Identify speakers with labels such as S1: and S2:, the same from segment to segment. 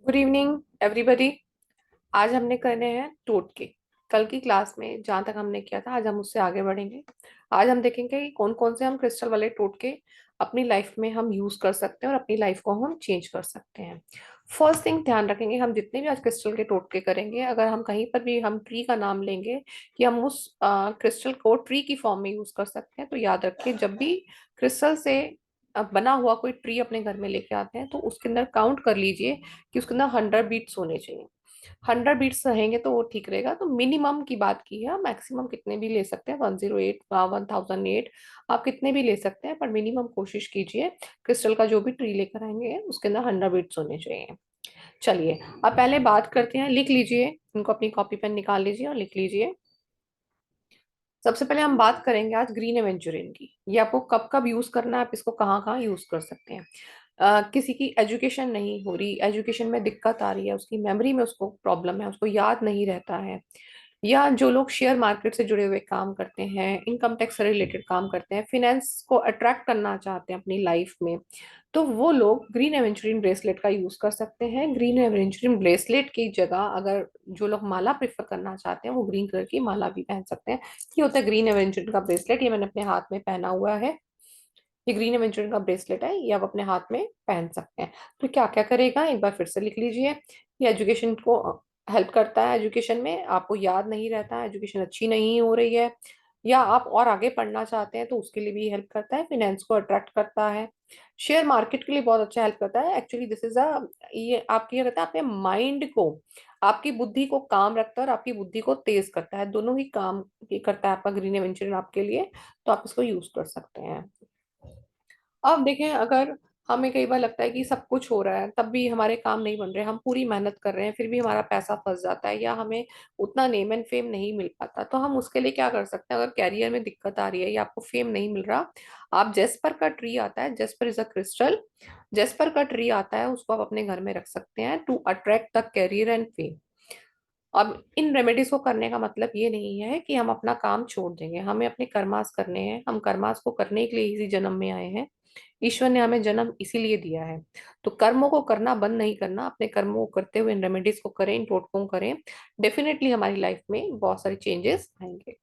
S1: Good evening everybody. आज हमने करने हैं टोटके। कल की क्लास में जहाँ तक हमने किया था आज हम उससे आगे बढ़ेंगे। आज हम देखेंगे कि कौन कौन से हम क्रिस्टल वाले टोटके अपनी लाइफ में हम यूज कर सकते हैं और अपनी लाइफ को हम चेंज कर सकते हैं। फर्स्ट थिंग ध्यान रखेंगे, हम जितने भी आज क्रिस्टल के टोटके करेंगे, अगर हम कहीं पर भी हम ट्री का नाम लेंगे कि हम उस क्रिस्टल को ट्री की फॉर्म में यूज कर सकते हैं, तो याद रखिए जब भी क्रिस्टल से बना हुआ कोई ट्री अपने घर में लेके आते हैं तो उसके अंदर काउंट कर लीजिए कि उसके अंदर 100 बीट्स होने चाहिए। 100 बीट्स रहेंगे तो वो ठीक रहेगा। तो मिनिमम की बात की है, मैक्सिमम कितने भी ले सकते हैं, 108 1008 आप कितने भी ले सकते हैं, पर मिनिमम कोशिश कीजिए क्रिस्टल का जो भी ट्री लेकर आएंगे उसके अंदर 100 बीट्स होने चाहिए। चलिए अब पहले बात करते हैं, लिख लीजिए, इनको अपनी कॉपी पेन निकाल लीजिए और लिख लीजिए। सबसे पहले हम बात करेंगे आज ग्रीन एवेंचुरिन की। ये आपको कब कब यूज करना है, आप इसको कहाँ कहाँ यूज कर सकते हैं। किसी की एजुकेशन नहीं हो रही, एजुकेशन में दिक्कत आ रही है, उसकी मेमोरी में उसको प्रॉब्लम है, उसको याद नहीं रहता है, या जो लोग शेयर मार्केट से जुड़े हुए काम करते हैं, इनकम टैक्स से रिलेटेड काम करते हैं, फिनेंस को अट्रैक्ट करना चाहते हैं अपनी लाइफ में, तो वो लोग ग्रीन एवेंचुरिन ब्रेसलेट का यूज कर सकते हैं। ग्रीन एवेंचुरिन ब्रेसलेट की जगह अगर जो लोग माला प्रेफर करना चाहते हैं वो ग्रीन कलर की माला भी पहन सकते हैं। ये होता है ग्रीन एवेंचुरिन का ब्रेसलेट। ये मैंने अपने हाथ में पहना हुआ है। ये ग्रीन एवेंचुरिन का ब्रेसलेट है, ये आप अपने हाथ में पहन सकते हैं। तो क्या क्या करेगा एक बार फिर से लिख लीजिए। ये एजुकेशन को हेल्प करता है, एजुकेशन में आपको याद नहीं रहता है, एजुकेशन अच्छी नहीं हो रही है, या आप और आगे पढ़ना चाहते हैं तो उसके लिए भी हेल्प करता है, फिनेंस को अट्रैक्ट करता है, शेयर मार्केट के लिए बहुत अच्छा हेल्प करता है। एक्चुअली दिस इज अ, ये आपकी क्या करता है, अपने माइंड को, आपकी बुद्धि को काम रखता है और आपकी बुद्धि को तेज करता है, दोनों ही काम ये करता है आपका ग्रीन एवेंचुरिन आपके लिए। तो आप इसको यूज कर सकते हैं। अब देखें, अगर हमें कई बार लगता है कि सब कुछ हो रहा है तब भी हमारे काम नहीं बन रहे, हम पूरी मेहनत कर रहे हैं फिर भी हमारा पैसा फंस जाता है, या हमें उतना नेम एंड फेम नहीं मिल पाता, तो हम उसके लिए क्या कर सकते हैं। अगर कैरियर में दिक्कत आ रही है या आपको फेम नहीं मिल रहा, आप जेस्पर का ट्री आता है, Jasper is a crystal, Jasper का ट्री आता है, उसको आप अपने घर में रख सकते हैं to attract the career and fame. अब इन रेमेडीज को करने का मतलब ये नहीं है कि हम अपना काम छोड़ देंगे, हमें अपने कर्मास करने हैं, हम कर्मास को करने के लिए इसी जन्म में आए हैं। ईश्वर ने हमें जन्म इसीलिए दिया है। तो कर्मों को करना बंद नहीं करना, अपने कर्मों को करते हुए इन रेमेडीज को करें, इन टोटकों को करें, डेफिनेटली हमारी लाइफ में बहुत सारी चेंजेस आएंगे।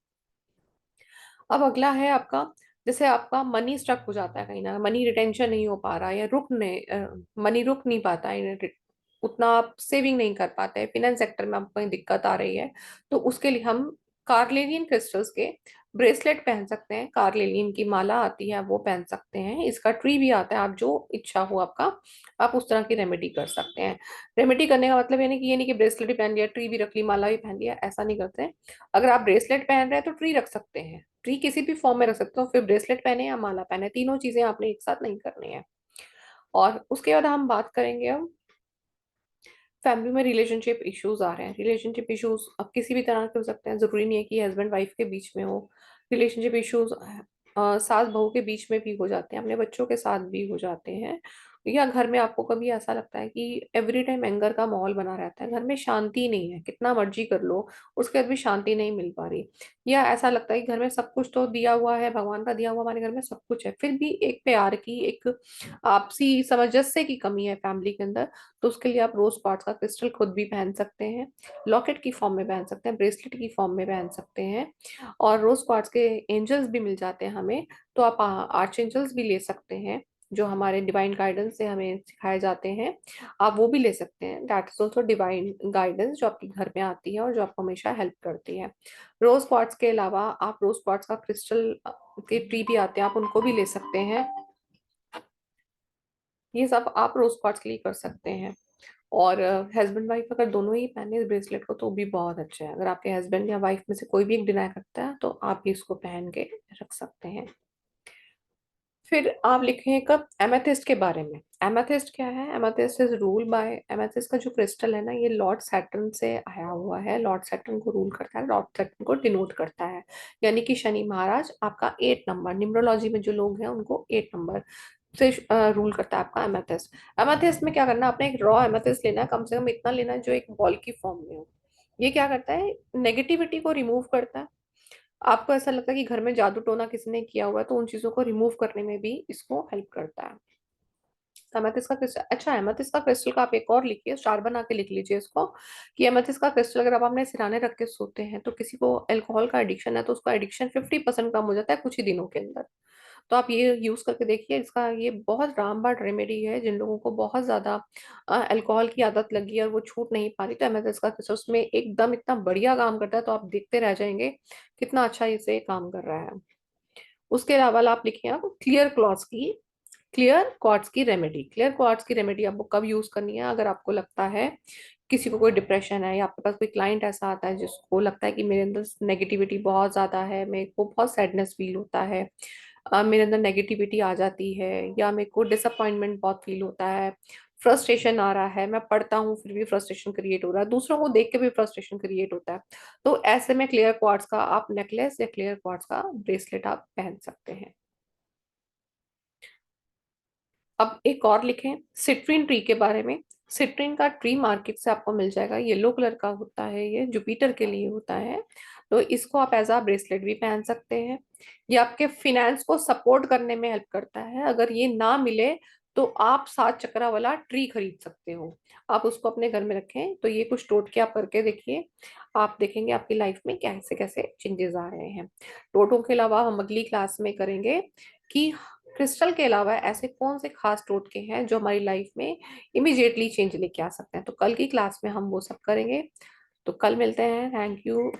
S1: अब अगला है आपका, जैसे आपका मनी स्टक हो जाता है कहीं ना, मनी रिटेंशन नहीं हो पा रहा या रुक नहीं, मनी रुक नहीं पाता है, उतना आप सेविंग नहीं कर पाते हैं, फिनेंस सेक्टर में आपको कहीं दिक्कत आ रही है, तो उसके लिए हम कार्लेनियन क्रिस्टल्स के ब्रेसलेट पहन सकते हैं, कार्लेनियन की माला आती है वो पहन सकते हैं, इसका ट्री भी आता है, आप जो इच्छा हो आपका आप उस तरह की रेमेडी कर सकते हैं। रेमेडी करने का मतलब ये नहीं कि ब्रेसलेट भी पहन लिया, ट्री भी रख ली, माला भी पहन लिया, ऐसा नहीं करते हैं। अगर आप ब्रेसलेट पहन रहे हैं तो ट्री रख सकते हैं, ट्री किसी भी फॉर्म में रख सकते हो, फिर ब्रेसलेट पहने या माला पहने, तीनों चीजें आपने एक साथ नहीं करनी है। और उसके बाद हम बात करेंगे अब, फैमिली में रिलेशनशिप इश्यूज आ रहे हैं। रिलेशनशिप इश्यूज अब किसी भी तरह के हो सकते हैं, जरूरी नहीं है कि हस्बैंड वाइफ के बीच में हो। रिलेशनशिप इश्यूज सास बहू के बीच में भी हो जाते हैं, अपने बच्चों के साथ भी हो जाते हैं, या घर में आपको कभी ऐसा लगता है कि एवरी टाइम एंगर का माहौल बना रहता है, घर में शांति नहीं है, कितना मर्जी कर लो उसके बाद भी शांति नहीं मिल पा रही, या ऐसा लगता है कि घर में सब कुछ तो दिया हुआ है, भगवान का दिया हुआ हमारे घर में सब कुछ है, फिर भी एक प्यार की, एक आपसी सामंजस्य की कमी है फैमिली के अंदर, तो उसके लिए आप रोज क्वार्ट्ज का क्रिस्टल खुद भी पहन सकते हैं, लॉकेट की फॉर्म में पहन सकते हैं, ब्रेसलेट की फॉर्म में पहन सकते हैं, और रोज क्वार्ट्ज के एंजल्स भी मिल जाते हैं हमें, तो आप आर्च एंजल्स भी ले सकते हैं जो हमारे डिवाइन गाइडेंस से हमें सिखाए जाते हैं, आप वो भी ले सकते हैं। That is also divine guidance जो आपके घर में आती है और जो आपको हमेशा हेल्प करती है। रोज क्वार्ट्ज के अलावा आप रोज क्वार्ट्ज का क्रिस्टल के ट्री भी आते हैं, आप उनको भी ले सकते हैं। ये सब आप रोज क्वार्ट्ज के लिए कर सकते हैं। और हस्बैंड वाइफ अगर दोनों ही पहने इस ब्रेसलेट को तो भी बहुत अच्छा है। अगर आपके हस्बैंड या वाइफ में से कोई भी एक डिनाई करता है तो आप भी इसको पहन के रख सकते हैं। फिर आप लिखें कब एमेथिस्ट के बारे में। एमेथिस्ट क्या है, amethyst is rule by, amethyst का जो क्रिस्टल है ना ये लॉर्ड सैटर्न से आया हुआ है, लॉर्ड सैटर्न को रूल करता है, लॉर्ड सैटर्न को डिनोट करता है, यानी कि शनि महाराज आपका 8 नंबर, न्यूमरोलॉजी में जो लोग हैं उनको 8 नंबर से रूल करता है आपका एमेथिस्ट। एमेथिस्ट में क्या करना है, आपने एक रॉ एमेथिस्ट लेना है, कम से कम इतना लेना है जो एक बॉल की फॉर्म में हो। ये क्या करता है, नेगेटिविटी को रिमूव करता है। आपको ऐसा लगता है कि घर में जादू टोना किसी ने किया हुआ है तो उन चीजों को रिमूव करने में भी इसको हेल्प करता है। एमेथिस्ट का क्रिस्टल, अच्छा एमेथिस्ट का क्रिस्टल का आप एक और लिखिए, स्टार बना के लिख लीजिए इसको, कि एमेथिस्ट का क्रिस्टल अगर आप अपने सिराने रख के सोते हैं तो किसी को अल्कोहल का एडिक्शन है तो उसका एडिक्शन 50% कम हो जाता है कुछ ही दिनों के अंदर। तो आप ये यूज करके देखिए, इसका ये बहुत रामबाण रेमेडी है। जिन लोगों को बहुत ज्यादा अल्कोहल की आदत लगी है और वो छूट नहीं पा रही, तो एमेथिस्ट का क्रिस्टल उसमें एकदम इतना बढ़िया काम करता है, तो आप देखते रह जाएंगे कितना अच्छा इसे काम कर रहा है। उसके अलावा आप लिखिए आप क्लियर क्वार्ट्स की रेमेडी। क्लियर क्वार्ट्स की रेमेडी आपको कब यूज करनी है, अगर आपको लगता है किसी को कोई डिप्रेशन है, या आपके पास कोई क्लाइंट ऐसा आता है जिसको लगता है कि मेरे अंदर नेगेटिविटी बहुत ज्यादा है, मेरे को बहुत सैडनेस फील होता है, मेरे अंदर नेगेटिविटी आ जाती है, या मेरे को डिसअपॉइंटमेंट बहुत फील होता है, फ्रस्ट्रेशन आ रहा है, मैं पढ़ता हूँ फिर भी फ्रस्ट्रेशन क्रिएट हो रहा है, दूसरों को देख के भी फ्रस्ट्रेशन क्रिएट होता है, तो ऐसे में क्लियर क्वार्ट्स का आप नेकलेस या क्लियर क्वार्ट्स का ब्रेसलेट आप पहन सकते हैं। अब एक और लिखें सिट्रीन ट्री के बारे में। सिट्रीन का ट्री मार्केट से आपको मिल जाएगा, येलो कलर का होता है, ये जुपिटर के लिए होता है, तो इसको आप एज अ ब्रेसलेट भी पहन सकते हैं। ये आपके फिनेंस को सपोर्ट करने में हेल्प करता है। अगर ये ना मिले तो आप 7 चक्रा वाला ट्री खरीद सकते हो, आप उसको अपने घर में रखें। तो ये कुछ टोटके आप करके देखिए, आप देखेंगे आपकी लाइफ में कैसे कैसे चेंजेस आ रहे हैं। टोटों के अलावा हम अगली क्लास में करेंगे कि क्रिस्टल के अलावा ऐसे कौन से खास टोटके हैं जो हमारी लाइफ में इमिजिएटली चेंज लेके आ सकते हैं। तो कल की क्लास में हम वो सब करेंगे। तो कल मिलते हैं, थैंक यू।